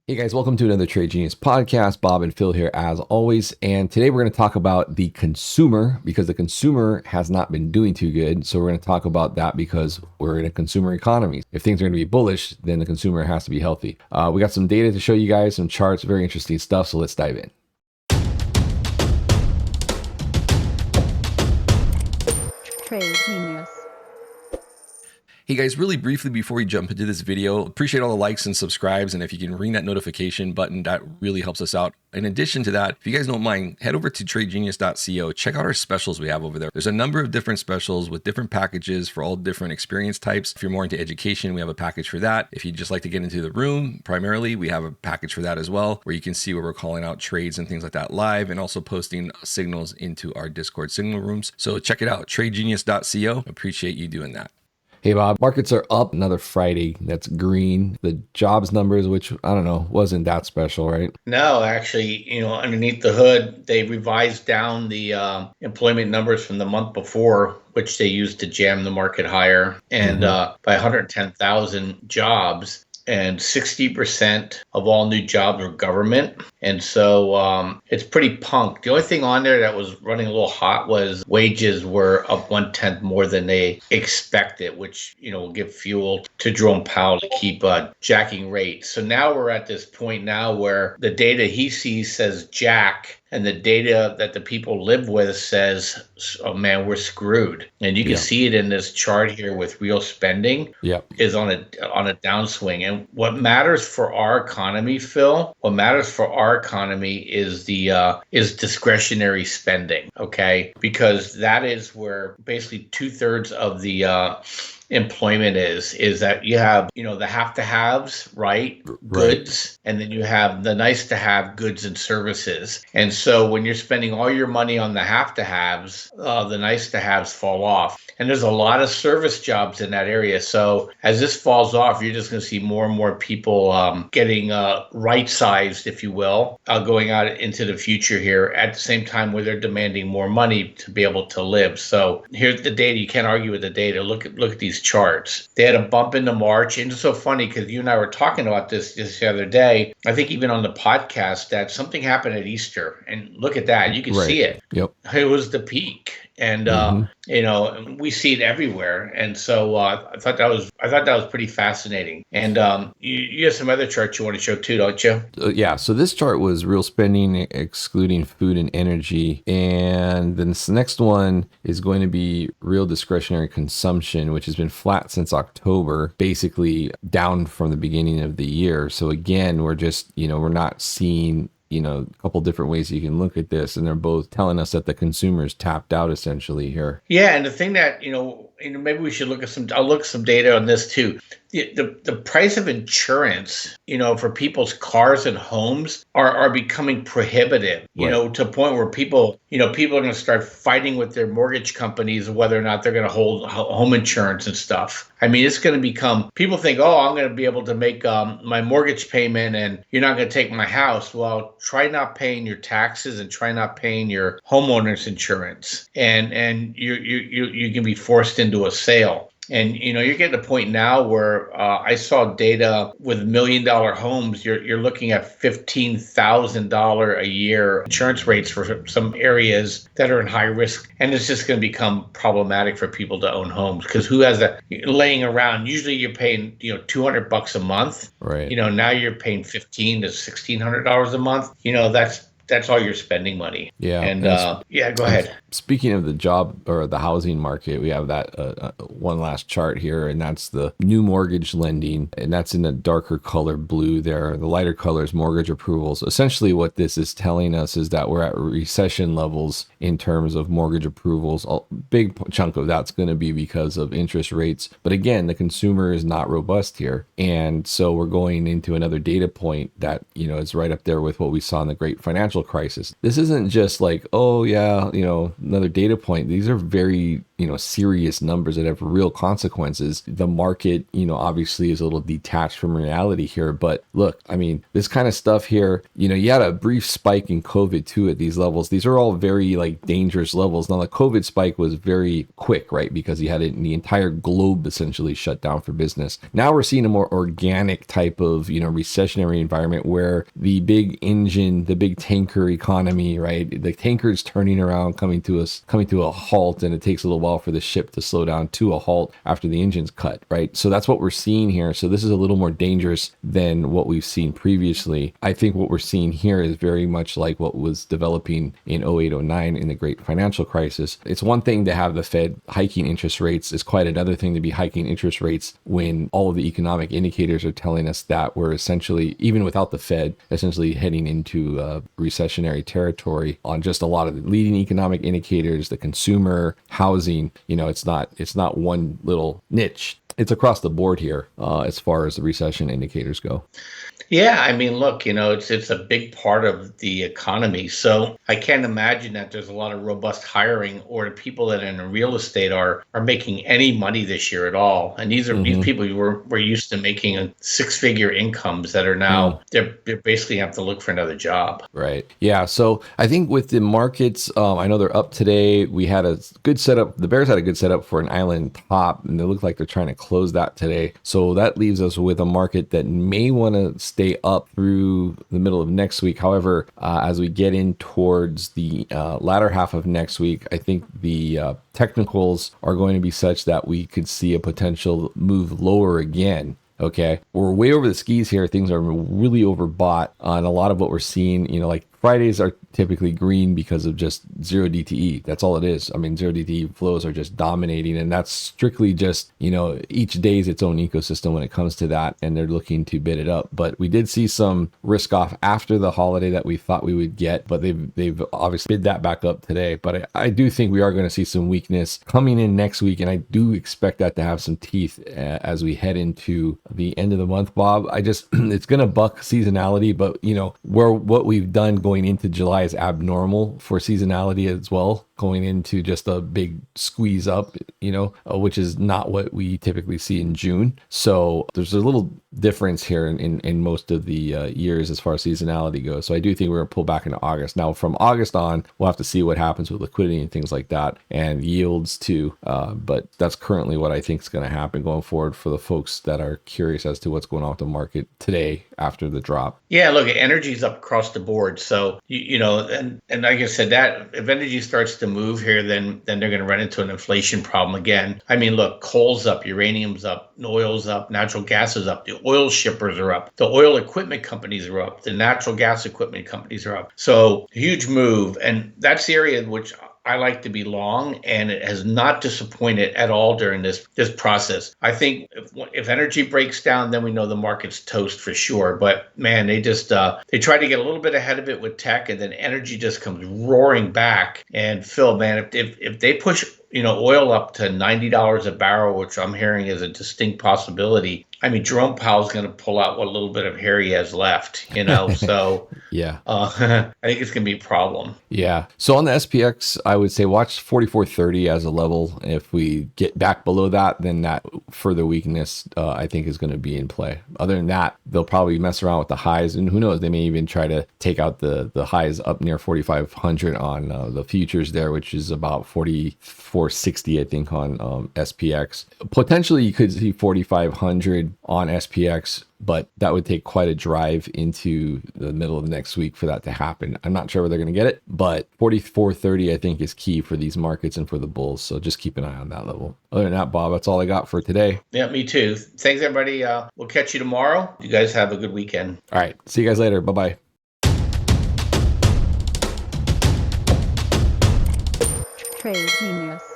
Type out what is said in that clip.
Hey guys, welcome to another Trade Genius podcast. Bob and Phil here as always. And today we're going to talk about the consumer because the consumer has not been doing too good. So we're going to talk about that because we're in a consumer economy. If things are going to be bullish, then the consumer has to be healthy. We got some data to show you guys, some charts, very interesting stuff. So let's dive in. Trade Genius. Hey guys, really briefly before we jump into this video, appreciate all the likes and subscribes, and if you can ring that notification button, that really helps us out. In addition to that, if you guys don't mind, head over to tradegenius.co, check out our specials we have over there. There's a number of different specials with different packages for all different experience types. If you're more into education, we have a package for that. If you just like to get into the room, primarily, we have a package for that as well, where you can see where we're calling out trades and things like that live, and also posting signals into our Discord signal rooms. So check it out, tradegenius.co. Appreciate you doing that. Hey Bob, markets are up another Friday. That's green. The jobs numbers, which I don't know, wasn't that special, right? No, actually, underneath the hood, they revised down the employment numbers from the month before, which they used to jam the market higher, and by 110,000 jobs. And 60% of all new jobs were government. And so it's pretty punk. The only thing on there that was running a little hot was wages were up 1/10 more than they expected, which, will give fuel to Jerome Powell to keep jacking rates. So now we're at this point now where the data he sees says jack, and the data that the people live with says, oh man, we're screwed. And you can see it in this chart here with real spending is on a downswing. And what matters for our economy, Phil, is is discretionary spending, okay? Because that is where basically 2/3 of the employment is that you have the have to haves, right? Goods, and then you have the nice to have goods and services. And so when you're spending all your money on the have to haves, the nice to haves fall off. And there's a lot of service jobs in that area. So as this falls off, you're just going to see more and more people getting right-sized, if you will, going out into the future here at the same time where they're demanding more money to be able to live. So here's the data. You can't argue with the data. Look at these charts. They had a bump into March. And it's so funny because you and I were talking about this the other day. I think even on the podcast that something happened at Easter. And look at that. You can see it. Yep. It was the peak. And we see it everywhere, and so I thought that was pretty fascinating. And you have some other charts you want to show too, don't you? Yeah. So this chart was real spending excluding food and energy, and then this next one is going to be real discretionary consumption, which has been flat since October, basically down from the beginning of the year. So again, we're just we're not seeing a couple different ways you can look at this, and they're both telling us that the consumer's tapped out essentially here. Yeah, and the thing that maybe we should I'll look at some data on this too. The price of insurance, for people's cars and homes are becoming prohibitive, to a point where people are going to start fighting with their mortgage companies whether or not they're going to hold home insurance and stuff. I mean, it's going to become, people think, oh, I'm going to be able to make my mortgage payment and you're not going to take my house. Well, try not paying your taxes and try not paying your homeowner's insurance. And you can be forced into a sale. And, you're getting to a point now where I saw data with $1 million homes, you're looking at $15,000 a year insurance rates for some areas that are in high risk. And it's just going to become problematic for people to own homes because who has that laying around? Usually you're paying, $200 a month. Right. Now you're paying $1,500 to $1,600 a month. That's all your spending money. Yeah. And go ahead. Speaking of the job or the housing market, we have that one last chart here, and that's the new mortgage lending, and that's in a darker color blue there. The lighter color is mortgage approvals. Essentially what this is telling us is that we're at recession levels in terms of mortgage approvals. A big chunk of that's going to be because of interest rates. But again, the consumer is not robust here. And so we're going into another data point that, is right up there with what we saw in the great financial crisis. This isn't just like, oh yeah, another data point. These are very serious numbers that have real consequences, the market, obviously is a little detached from reality here. But look, I mean, this kind of stuff here, you had a brief spike in COVID too at these levels. These are all very like dangerous levels. Now the COVID spike was very quick, right? Because you had it in the entire globe essentially shut down for business. Now we're seeing a more organic type of, recessionary environment where the big engine, the big tanker economy, right? The tanker is turning around, coming to a halt, and it takes a little while for the ship to slow down to a halt after the engine's cut, right? So that's what we're seeing here. So this is a little more dangerous than what we've seen previously. I think what we're seeing here is very much like what was developing in 0809 in the great financial crisis. It's one thing to have the Fed hiking interest rates. It's quite another thing to be hiking interest rates when all of the economic indicators are telling us that we're essentially, even without the Fed, essentially heading into recessionary territory on just a lot of the leading economic indicators, the consumer, housing. It's not one little niche. It's across the board here as far as the recession indicators go. Yeah, I mean, look, it's a big part of the economy. So I can't imagine that there's a lot of robust hiring, or the people that are in real estate are making any money this year at all. And these people who were used to making six-figure incomes that are now they're basically have to look for another job. Right. Yeah. So I think with the markets, I know they're up today. We had a good setup. The Bears had a good setup for an island top, and they look like they're trying to close that today. So that leaves us with a market that may want to stay up through the middle of next week. However, as we get in towards the latter half of next week, I think the technicals are going to be such that we could see a potential move lower again. Okay, we're way over the skis here. Things are really overbought on a lot of what we're seeing. Like Fridays are typically green because of just zero DTE. That's all it is. I mean, zero DTE flows are just dominating, and that's strictly just, each day is its own ecosystem when it comes to that, and they're looking to bid it up. But we did see some risk off after the holiday that we thought we would get, but they've obviously bid that back up today. But I do think we are going to see some weakness coming in next week, and I do expect that to have some teeth as we head into the end of the month, Bob. It's going to buck seasonality, but what we've done going into July is abnormal for seasonality as well, going into just a big squeeze up, which is not what we typically see in June. So there's a little difference here in most of the years as far as seasonality goes. So I do think we're going to pull back into August. Now from August on, we'll have to see what happens with liquidity and things like that, and yields too. But that's currently what I think is going to happen going forward for the folks that are curious as to what's going on with the market today after the drop. Yeah, look, energy's up across the board. So, and like I said, that if energy starts to move here, then they're going to run into an inflation problem again. I mean, look, coal's up, uranium's up, oil's up, natural gas is up, the oil shippers are up, the oil equipment companies are up, the natural gas equipment companies are up. So huge move. And that's the area in which I like to be long, and it has not disappointed at all during this process. I think if energy breaks down, then we know the market's toast for sure. But man, they just they tried to get a little bit ahead of it with tech, and then energy just comes roaring back. And Phil, man, if they push oil up to $90 a barrel, which I'm hearing is a distinct possibility, I mean, Jerome Powell's going to pull out what little bit of hair he has left, so yeah, I think it's going to be a problem. Yeah. So on the SPX, I would say watch 4430 as a level. If we get back below that, then that further weakness, I think, is going to be in play. Other than that, they'll probably mess around with the highs, and who knows, they may even try to take out the highs up near 4,500 on the futures there, which is about 4,460, I think, on SPX. Potentially, you could see 4,500 on SPX, but that would take quite a drive into the middle of next week for that to happen. I'm not sure where they're going to get it, but 4430 I think is key for these markets and for the bulls. So just keep an eye on that level. Other than that, Bob, that's all I got for today. Yeah, me too. Thanks, everybody. We'll catch you tomorrow. You guys have a good weekend. All right. See you guys later. Bye-bye. Trade Genius.